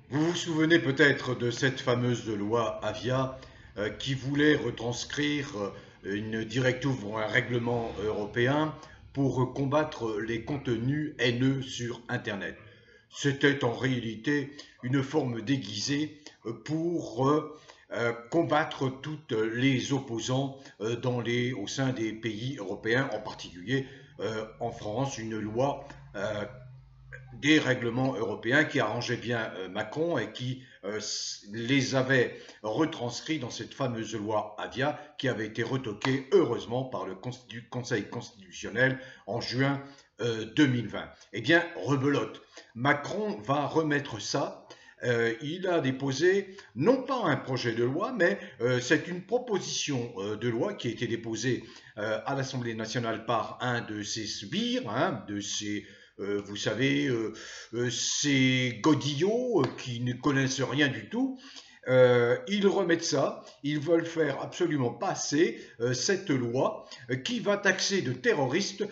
Vous vous souvenez peut-être de cette fameuse loi Avia qui voulait retranscrire une directive ou un règlement européen pour combattre les contenus haineux sur Internet. C'était en réalité une forme déguisée pour combattre tous les opposants au sein des pays européens, en particulier en France, une loi des règlements européens qui arrangeaient bien Macron et qui les avait retranscrits dans cette fameuse loi Avia qui avait été retoquée heureusement par le Conseil constitutionnel en juin 2020. Eh bien, rebelote. Macron va remettre ça. Il a déposé non pas un projet de loi, mais c'est une proposition de loi qui a été déposée à l'Assemblée nationale par un de ses sbires, de ses vous savez, ces godillots qui ne connaissent rien du tout, ils remettent ça, ils veulent faire absolument passer cette loi qui va taxer de terroristes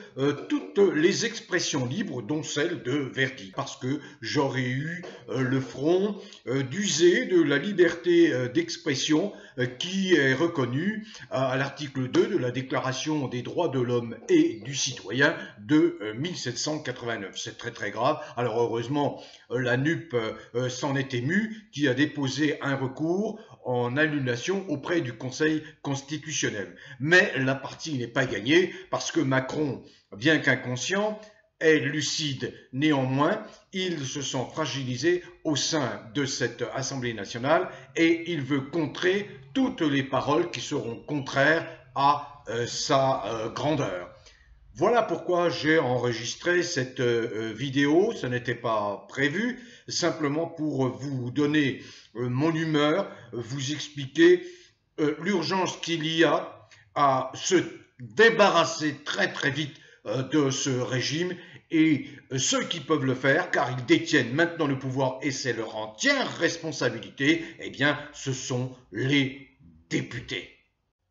toutes les expressions libres, dont celle de Verdi. Parce que j'aurais eu le front d'user de la liberté d'expression qui est reconnue à l'article 2 de la Déclaration des droits de l'homme et du citoyen de 1789. C'est très très grave. Alors heureusement, la NUP s'en est émue, qui a déposé un recours en annulation auprès du Conseil constitutionnel. Mais la partie n'est pas gagnée parce que Macron, bien qu'inconscient, est lucide. Néanmoins, il se sent fragilisé au sein de cette Assemblée nationale et il veut contrer toutes les paroles qui seront contraires à sa grandeur. Voilà pourquoi j'ai enregistré cette vidéo, ce n'était pas prévu, simplement pour vous donner mon humeur, vous expliquer l'urgence qu'il y a à se débarrasser très très vite de ce régime et ceux qui peuvent le faire, car ils détiennent maintenant le pouvoir et c'est leur entière responsabilité, eh bien ce sont les députés.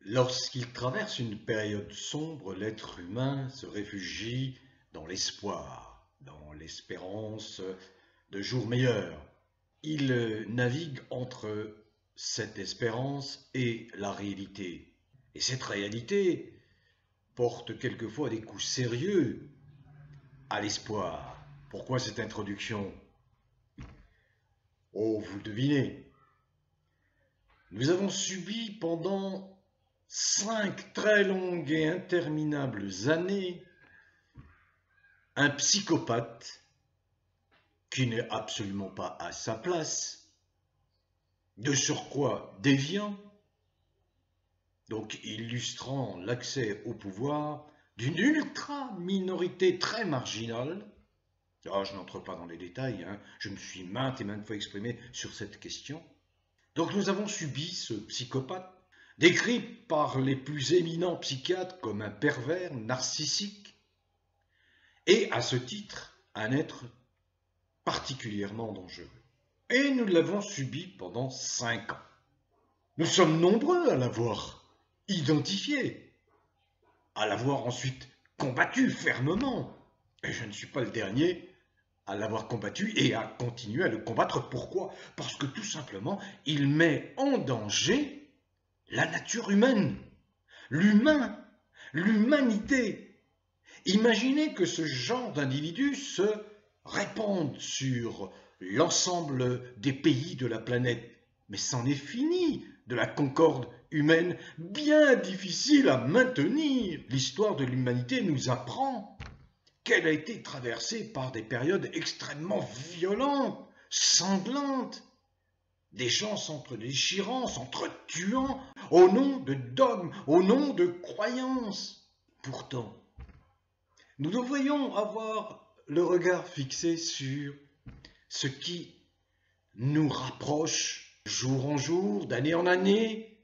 Lorsqu'il traverse une période sombre, l'être humain se réfugie dans l'espoir, dans l'espérance de jours meilleurs. Il navigue entre cette espérance et la réalité. Et cette réalité porte quelquefois des coups sérieux à l'espoir. Pourquoi cette introduction? Oh, vous le devinez. Nous avons subi pendant 5 très longues et interminables années un psychopathe qui n'est absolument pas à sa place, de surcroît déviant, donc illustrant l'accès au pouvoir d'une ultra-minorité très marginale. Ah, je n'entre pas dans les détails, je me suis maintes et maintes fois exprimé sur cette question. Donc nous avons subi ce psychopathe, décrit par les plus éminents psychiatres comme un pervers narcissique, et à ce titre, un être particulièrement dangereux. Et nous l'avons subi pendant 5 ans. Nous sommes nombreux à l'avoir identifié, à l'avoir ensuite combattu fermement. Et je ne suis pas le dernier à l'avoir combattu et à continuer à le combattre. Pourquoi? Parce que tout simplement, il met en danger la nature humaine, l'humain, l'humanité. Imaginez que ce genre d'individu se répande sur l'ensemble des pays de la planète. Mais c'en est fini de la concorde humaine, bien difficile à maintenir. L'histoire de l'humanité nous apprend qu'elle a été traversée par des périodes extrêmement violentes, sanglantes. Des gens s'entre-déchirant, s'entre-tuant, au nom de dogmes, au nom de croyances. Pourtant, nous devrions avoir le regard fixé sur ce qui nous rapproche jour en jour, d'année en année,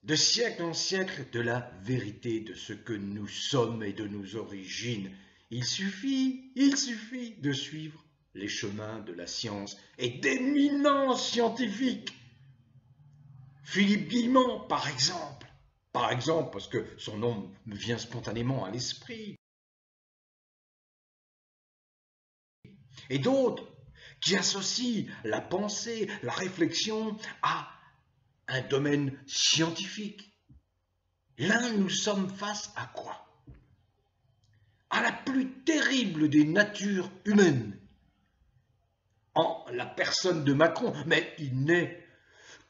de siècle en siècle, de la vérité de ce que nous sommes et de nos origines. Il suffit de suivre les chemins de la science et d'éminents scientifiques. Philippe Guillemot, par exemple, parce que son nom me vient spontanément à l'esprit, et d'autres qui associe la pensée, la réflexion à un domaine scientifique. Là, nous sommes face à quoi? À la plus terrible des natures humaines, en la personne de Macron, mais il n'est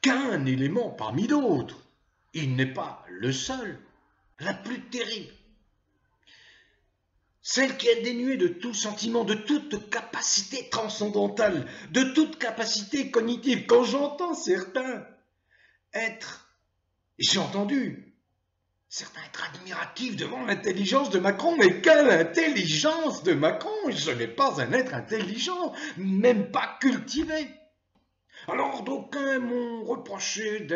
qu'un élément parmi d'autres. Il n'est pas le seul, la plus terrible. Celle qui est dénuée de tout sentiment, de toute capacité transcendantale, de toute capacité cognitive. Quand j'entends certains être, j'ai entendu, certains être admiratifs devant l'intelligence de Macron, mais quelle intelligence de Macron! Je n'ai pas un être intelligent, même pas cultivé. Alors d'aucuns m'ont reproché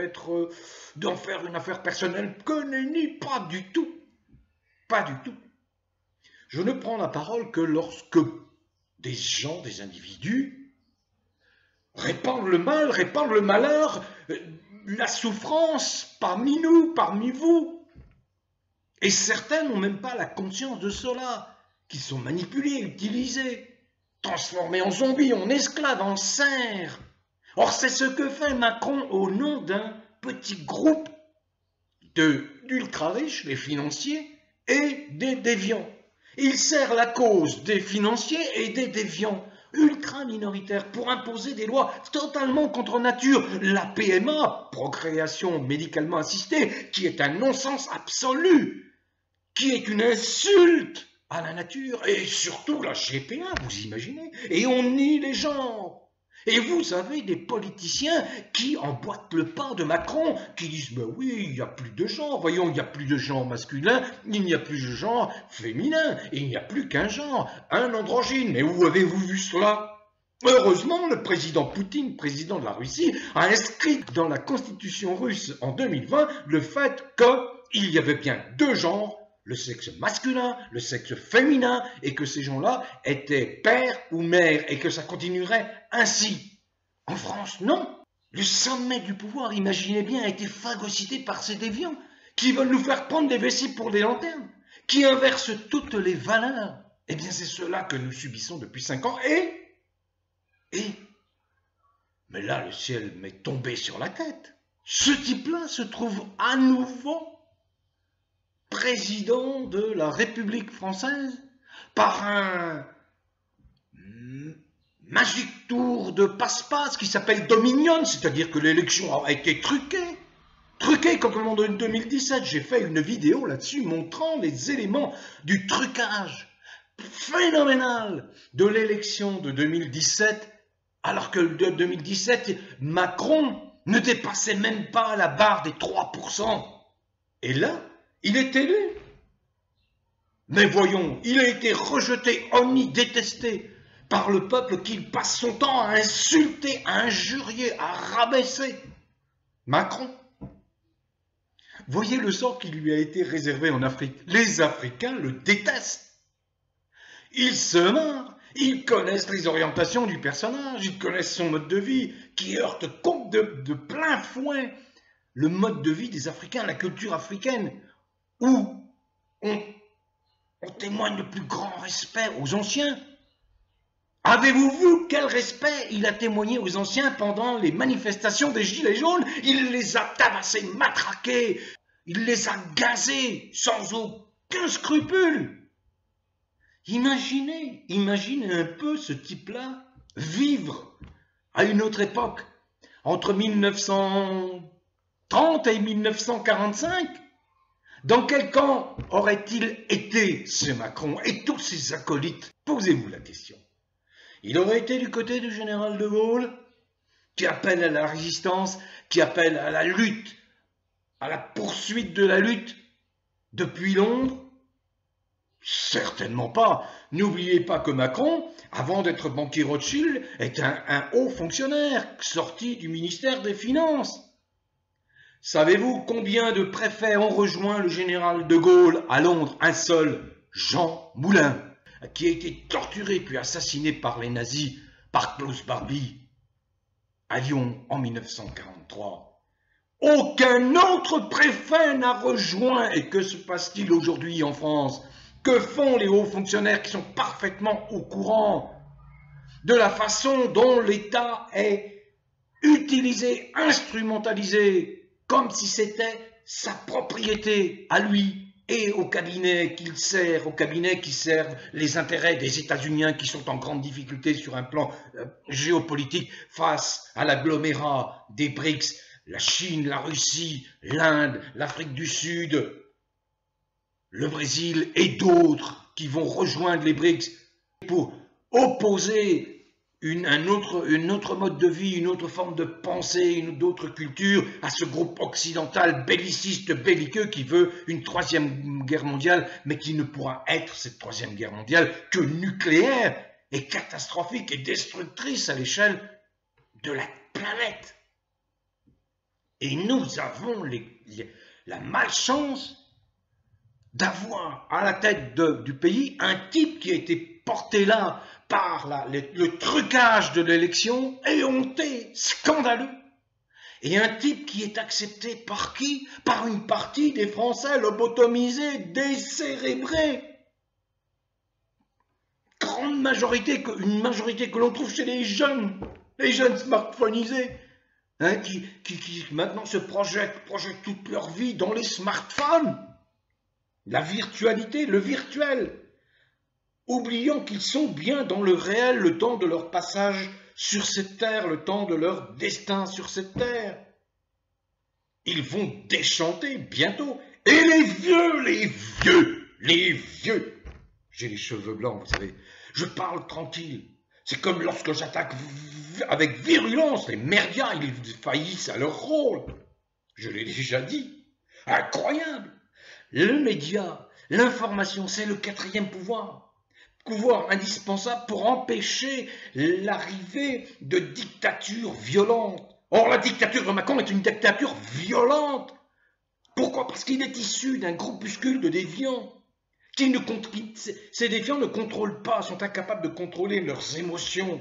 d'en faire une affaire personnelle que n'est pas du tout. Pas du tout. Je ne prends la parole que lorsque des gens, des individus, répandent le mal, répandent le malheur, la souffrance parmi nous, parmi vous. Et certains n'ont même pas la conscience de cela, qui sont manipulés, utilisés, transformés en zombies, en esclaves, en serfs. Or, c'est ce que fait Macron au nom d'un petit groupe d'ultra-riches, les financiers, et des déviants. Il sert la cause des financiers et des déviants ultra-minoritaires pour imposer des lois totalement contre nature. La PMA, procréation médicalement assistée, qui est un non-sens absolu, qui est une insulte à la nature, et surtout la GPA, vous imaginez, et on nie les genres. Et vous avez des politiciens qui emboîtent le pas de Macron, qui disent « ben oui, il n'y a plus de genre, voyons, il n'y a plus de genre masculin, il n'y a plus de genre féminin, il n'y a plus qu'un genre, un androgyne. » Mais où avez-vous vu cela? Heureusement, le président Poutine, président de la Russie, a inscrit dans la constitution russe en 2020 le fait qu'il y avait bien deux genres, le sexe masculin, le sexe féminin, et que ces gens-là étaient père ou mère, et que ça continuerait ainsi. En France, non. Le sommet du pouvoir, imaginez bien, a été phagocyté par ces déviants, qui veulent nous faire prendre des vessies pour des lanternes, qui inversent toutes les valeurs. Eh bien, c'est cela que nous subissons depuis 5 ans, mais là, le ciel m'est tombé sur la tête. Ce type-là se trouve à nouveau président de la République française par un magique tour de passe-passe qui s'appelle Dominion, c'est-à-dire que l'élection a été truquée. Truquée comme en 2017. J'ai fait une vidéo là-dessus montrant les éléments du trucage phénoménal de l'élection de 2017, alors que de 2017, Macron ne dépassait même pas la barre des 3%. Et là, il est élu. Mais voyons, il a été rejeté, honni, détesté par le peuple qui passe son temps à insulter, à injurier, à rabaisser Macron. Voyez le sort qui lui a été réservé en Afrique. Les Africains le détestent. Ils se marrent, ils connaissent les orientations du personnage, ils connaissent son mode de vie, qui heurte de plein fouet le mode de vie des Africains, la culture africaine, où on témoigne le plus grand respect aux anciens. Avez-vous vu quel respect il a témoigné aux anciens pendant les manifestations des Gilets jaunes? Il les a tabassés, matraqués, il les a gazés sans aucun scrupule. Imaginez un peu ce type-là vivre à une autre époque, entre 1930 et 1945. Dans quel camp aurait-il été, ce Macron et tous ses acolytes? Posez-vous la question. Il aurait été du côté du général de Gaulle, qui appelle à la résistance, qui appelle à la lutte, à la poursuite de la lutte depuis Londres? Certainement pas. N'oubliez pas que Macron, avant d'être banquier Rothschild, est un haut fonctionnaire sorti du ministère des Finances. Savez-vous combien de préfets ont rejoint le général de Gaulle à Londres? Un seul, Jean Moulin, qui a été torturé puis assassiné par les nazis, par Klaus Barbie, à Lyon en 1943. Aucun autre préfet n'a rejoint. Et que se passe-t-il aujourd'hui en France? Que font les hauts fonctionnaires qui sont parfaitement au courant de la façon dont l'État est utilisé, instrumentalisé, comme si c'était sa propriété à lui et au cabinet qu'il sert, au cabinet qui servent les intérêts des États-Unis qui sont en grande difficulté sur un plan géopolitique face à l'agglomérat des BRICS, la Chine, la Russie, l'Inde, l'Afrique du Sud, le Brésil et d'autres qui vont rejoindre les BRICS pour opposer un autre mode de vie, une autre forme de pensée, une autre culture à ce groupe occidental belliciste, belliqueux qui veut une troisième guerre mondiale, mais qui ne pourra être cette troisième guerre mondiale que nucléaire et catastrophique et destructrice à l'échelle de la planète. Et nous avons la malchance d'avoir à la tête du pays un type qui a été porté là par le trucage de l'élection, éhonté, scandaleux, et un type qui est accepté par qui? Par une partie des Français lobotomisés, décérébrés. Grande majorité, une majorité que l'on trouve chez les jeunes smartphonisés, hein, qui maintenant se projettent toute leur vie dans les smartphones. La virtualité, le virtuel, oubliant qu'ils sont bien dans le réel le temps de leur passage sur cette terre, le temps de leur destin sur cette terre. Ils vont déchanter bientôt. Et les vieux, j'ai les cheveux blancs, vous savez, je parle tranquille. C'est comme lorsque j'attaque avec virulence les médias, ils faillissent à leur rôle. Je l'ai déjà dit. Incroyable. Le média, l'information, c'est le quatrième pouvoir. Pouvoir indispensable pour empêcher l'arrivée de dictatures violentes. Or, la dictature de Macron est une dictature violente. Pourquoi? Parce qu'il est issu d'un groupuscule de déviants. Ces déviants ne contrôlent pas, sont incapables de contrôler leurs émotions.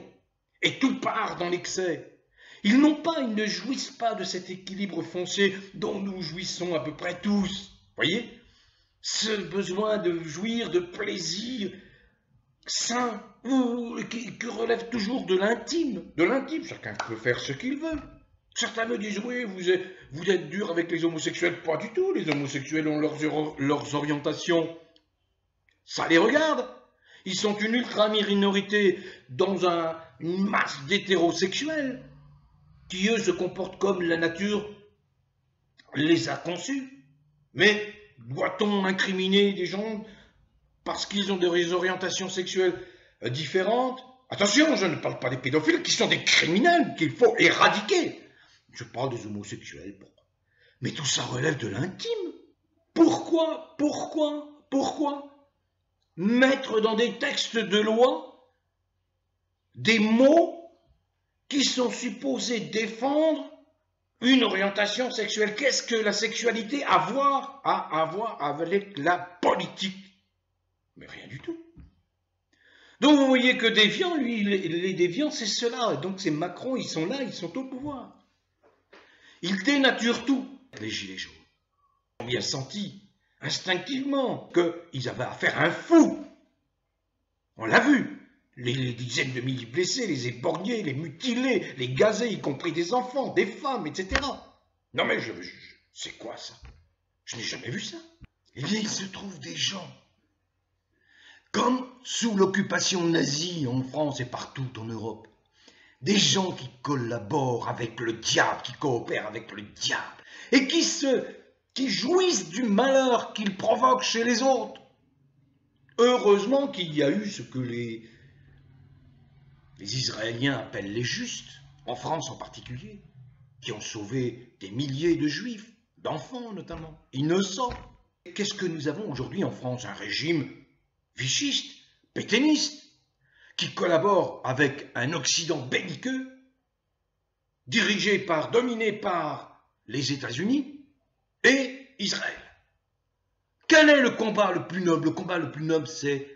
Et tout part dans l'excès. Ils ne jouissent pas de cet équilibre foncier dont nous jouissons à peu près tous. Voyez? Ce besoin de jouir, de plaisir sain, qui relève toujours de l'intime. Chacun peut faire ce qu'il veut. Certains me disent, oui, vous êtes dur avec les homosexuels. Pas du tout, les homosexuels ont leurs orientations. Ça les regarde. Ils sont une ultra-minorité dans une masse d'hétérosexuels qui, eux, se comportent comme la nature les a conçus. Mais doit-on incriminer des gens parce qu'ils ont des orientations sexuelles différentes? Attention, je ne parle pas des pédophiles qui sont des criminels qu'il faut éradiquer. Je parle des homosexuels. Mais tout ça relève de l'intime. Pourquoi mettre dans des textes de loi des mots qui sont supposés défendre une orientation sexuelle? Qu'est-ce que la sexualité a à voir avec la politique? Mais rien du tout. Donc vous voyez que déviants, lui, les déviants, c'est cela. Donc c'est Macron, ils sont là, ils sont au pouvoir. Ils dénaturent tout. Les gilets jaunes ont bien senti, instinctivement, qu'ils avaient affaire à un fou. On l'a vu. Les dizaines de milliers blessés, les éborgnés, les mutilés, les gazés, y compris des enfants, des femmes, etc. Non mais c'est quoi ça? Je n'ai jamais vu ça. Eh bien, il se trouve des gens, comme sous l'occupation nazie en France et partout en Europe, des gens qui collaborent avec le diable, qui coopèrent avec le diable, et qui jouissent du malheur qu'ils provoquent chez les autres. Heureusement qu'il y a eu ce que les Israéliens appellent les justes, en France en particulier, qui ont sauvé des milliers de juifs, d'enfants notamment, innocents. Qu'est-ce que nous avons aujourd'hui en France? Un régime vichiste, pétainiste, qui collabore avec un Occident belliqueux, dominé par les États-Unis et Israël. Quel est le combat le plus noble? Le combat le plus noble, c'est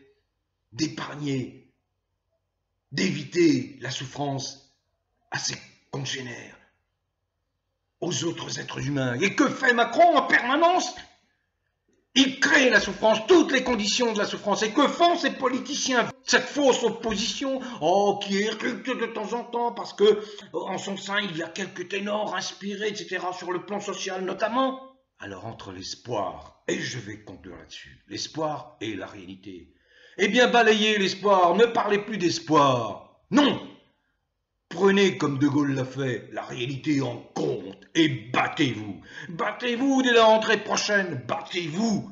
d'épargner, d'éviter la souffrance à ses congénères, aux autres êtres humains. Et que fait Macron en permanence? Ils créent la souffrance, toutes les conditions de la souffrance. Et que font ces politiciens? Cette fausse opposition, oh, qui éructe de temps en temps parce que en son sein il y a quelques ténors inspirés, etc., sur le plan social notamment. Alors entre l'espoir, et je vais conclure là-dessus, l'espoir et la réalité, eh bien balayez l'espoir, ne parlez plus d'espoir. Non! Prenez, comme De Gaulle l'a fait, la réalité en compte et battez-vous. Battez-vous dès la rentrée prochaine, battez-vous.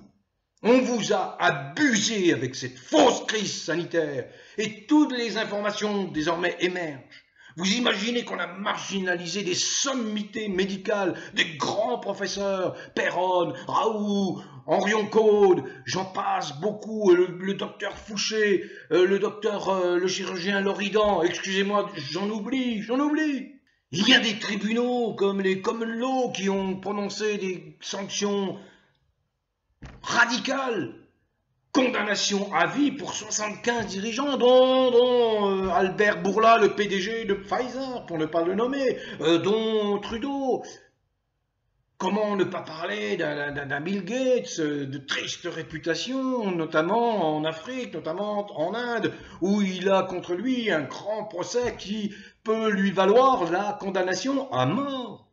On vous a abusé avec cette fausse crise sanitaire et toutes les informations désormais émergent. Vous imaginez qu'on a marginalisé des sommités médicales, des grands professeurs, Perron, Raoult, Henrion-Caude, j'en passe beaucoup, le docteur Fouché, le chirurgien Loridan, excusez-moi, j'en oublie. Il y a des tribunaux comme les Common Law qui ont prononcé des sanctions radicales. Condamnation à vie pour 75 dirigeants, dont Albert Bourla, le PDG de Pfizer, pour ne pas le nommer, dont Trudeau. Comment ne pas parler d'un Bill Gates, de triste réputation, notamment en Afrique, notamment en Inde, où il a contre lui un grand procès qui peut lui valoir la condamnation à mort.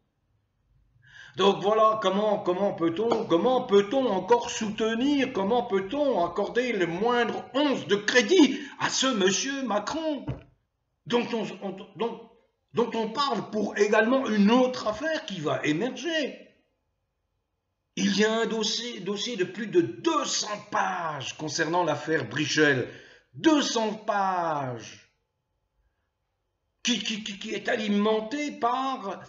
Donc voilà, comment peut-on encore soutenir, comment peut-on accorder le moindre once de crédit à ce monsieur Macron, dont on parle pour également une autre affaire qui va émerger. Il y a un dossier de plus de 200 pages concernant l'affaire Brichel. 200 pages qui est alimenté par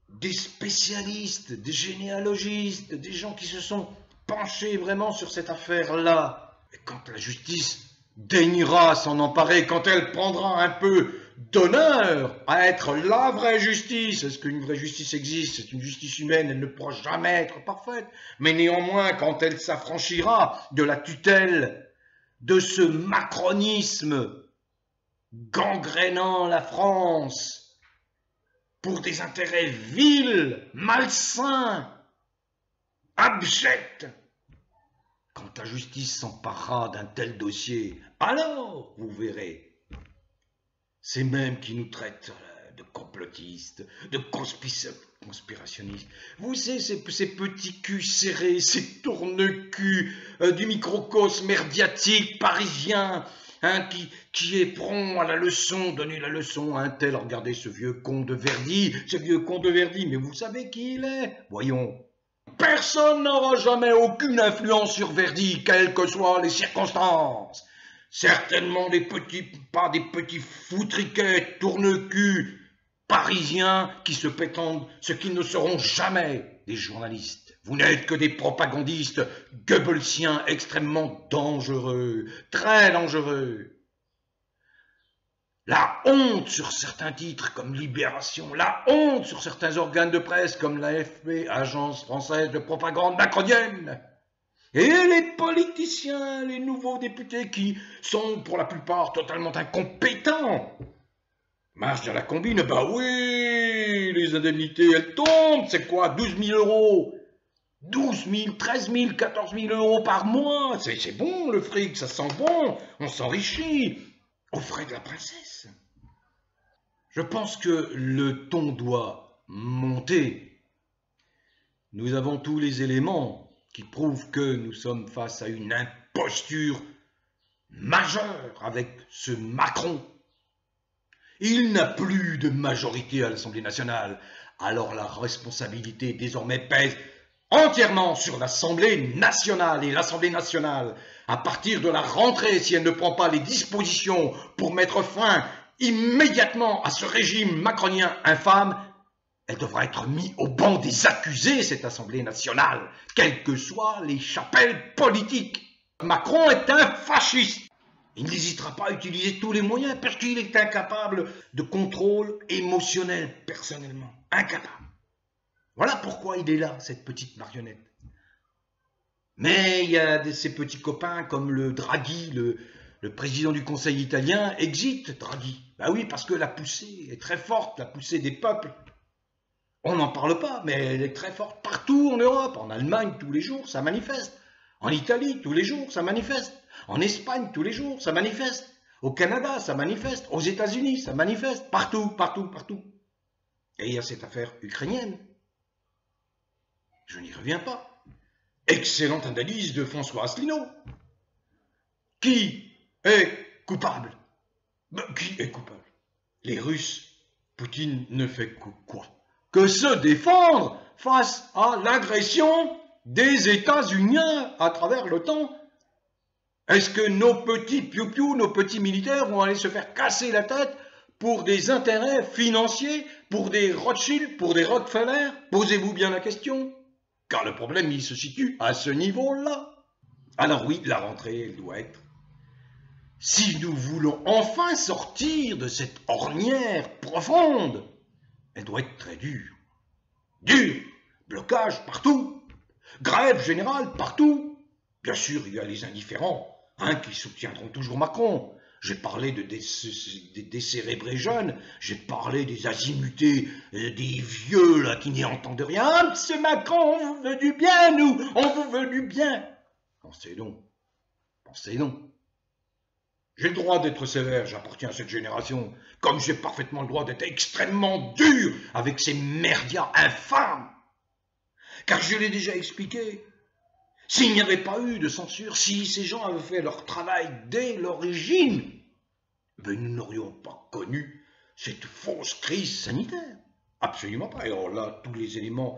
des spécialistes, des généalogistes, des gens qui se sont penchés vraiment sur cette affaire-là. Et quand la justice daignera s'en emparer, quand elle prendra un peu d'honneur à être la vraie justice, est-ce qu'une vraie justice existe? C'est une justice humaine, elle ne pourra jamais être parfaite, mais néanmoins, quand elle s'affranchira de la tutelle de ce macronisme gangrénant la France, pour des intérêts vils, malsains, abjects. Quand la justice s'emparera d'un tel dossier, alors vous verrez, c'est même qui nous traitent de complotistes, de conspirationnistes. Vous savez, ces petits culs serrés, ces tourne-culs du microcosme médiatique parisien, hein, qui est prompt à la leçon, donner la leçon à un tel. Regardez ce vieux con de Verdi, mais vous savez qui il est? Voyons. Personne n'aura jamais aucune influence sur Verdi, quelles que soient les circonstances. Certainement pas des petits foutriquets, tourne-cul, parisiens qui se prétendent ce qu'ils ne seront jamais, des journalistes. Vous n'êtes que des propagandistes goebbelsiens extrêmement dangereux, très dangereux. La honte sur certains titres comme Libération, la honte sur certains organes de presse comme l'AFP, Agence française de propagande macronienne. Et les politiciens, les nouveaux députés qui sont pour la plupart totalement incompétents. Marche à la combine, bah oui, les indemnités, elles tombent, c'est quoi, 12 000 euros 12 000, 13 000, 14 000 euros par mois, c'est bon le fric, ça sent bon, on s'enrichit, aux frais de la princesse. Je pense que le ton doit monter. Nous avons tous les éléments qui prouvent que nous sommes face à une imposture majeure avec ce Macron. Il n'a plus de majorité à l'Assemblée nationale, alors la responsabilité désormais pèse entièrement sur l'Assemblée nationale. Et l'Assemblée nationale, à partir de la rentrée, si elle ne prend pas les dispositions pour mettre fin immédiatement à ce régime macronien infâme, elle devra être mise au banc des accusés, cette Assemblée nationale, quelles que soient les chapelles politiques. Macron est un fasciste. Il n'hésitera pas à utiliser tous les moyens parce qu'il est incapable de contrôle émotionnel personnellement. Incapable. Voilà pourquoi il est là, cette petite marionnette. Mais il y a ces petits copains comme le Draghi, le président du Conseil italien, exit Draghi. Ben oui, parce que la poussée est très forte, la poussée des peuples. On n'en parle pas, mais elle est très forte partout en Europe. En Allemagne, tous les jours, ça manifeste. En Italie, tous les jours, ça manifeste. En Espagne, tous les jours, ça manifeste. Au Canada, ça manifeste. Aux États-Unis, ça manifeste. Partout, partout, partout. Et il y a cette affaire ukrainienne. Je n'y reviens pas. Excellente analyse de François Asselineau. Qui est coupable? Qui est coupable? Les Russes. Poutine ne fait que quoi? Que se défendre face à l'agression des États-Unis à travers l'OTAN. Est-ce que nos petits piou-piou, nos petits militaires vont aller se faire casser la tête pour des intérêts financiers, pour des Rothschild, pour des Rockefeller? Posez-vous bien la question, car le problème, il se situe à ce niveau-là. Alors oui, la rentrée, elle doit être. Si nous voulons enfin sortir de cette ornière profonde, elle doit être très dure. Dure, blocage partout, grève générale partout. Bien sûr, il y a les indifférents, qui soutiendront toujours Macron. J'ai parlé des décérébrés jeunes, j'ai parlé des azimutés, des vieux là qui n'y entendent rien. Ah, monsieur Macron, on vous veut du bien, nous, on vous veut du bien. Pensez donc, pensez donc. J'ai le droit d'être sévère, j'appartiens à cette génération, comme j'ai parfaitement le droit d'être extrêmement dur avec ces merdias infâmes. Car je l'ai déjà expliqué, s'il n'y avait pas eu de censure, si ces gens avaient fait leur travail dès l'origine, ben nous n'aurions pas connu cette fausse crise sanitaire. Absolument pas. Et alors là, tous les éléments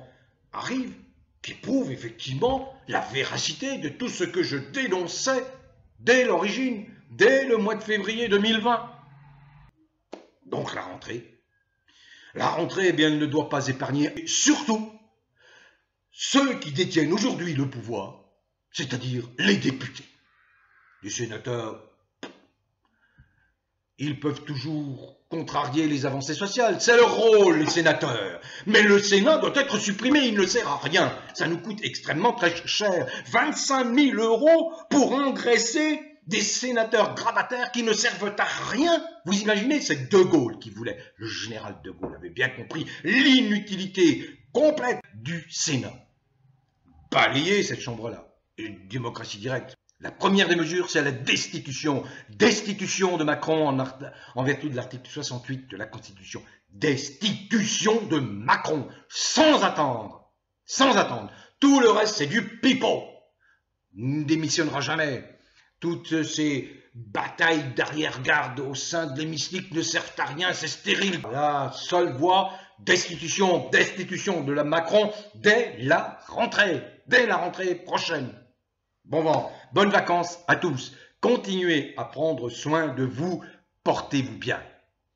arrivent qui prouvent effectivement la véracité de tout ce que je dénonçais dès l'origine, dès le mois de février 2020. Donc la rentrée, eh bien, elle ne doit pas épargner, surtout, ceux qui détiennent aujourd'hui le pouvoir, c'est-à-dire les députés. Les sénateurs, ils peuvent toujours contrarier les avancées sociales, c'est leur rôle, les sénateurs. Mais le Sénat doit être supprimé, il ne sert à rien. Ça nous coûte extrêmement très cher. 25 000 € pour engraisser des sénateurs gravataires qui ne servent à rien. Vous imaginez, c'est De Gaulle qui voulait. Le général De Gaulle avait bien compris l'inutilité complète du Sénat. Balayer cette chambre-là. Une démocratie directe. La première des mesures, c'est la destitution. Destitution de Macron en vertu de l'article 68 de la Constitution. Destitution de Macron. Sans attendre. Sans attendre. Tout le reste, c'est du pipeau. Il ne démissionnera jamais. Toutes ces batailles d'arrière-garde au sein de l'hémicycle ne servent à rien, c'est stérile. La seule voie, destitution de la Macron dès la rentrée prochaine. Bon vent, bonnes vacances à tous. Continuez à prendre soin de vous, portez-vous bien.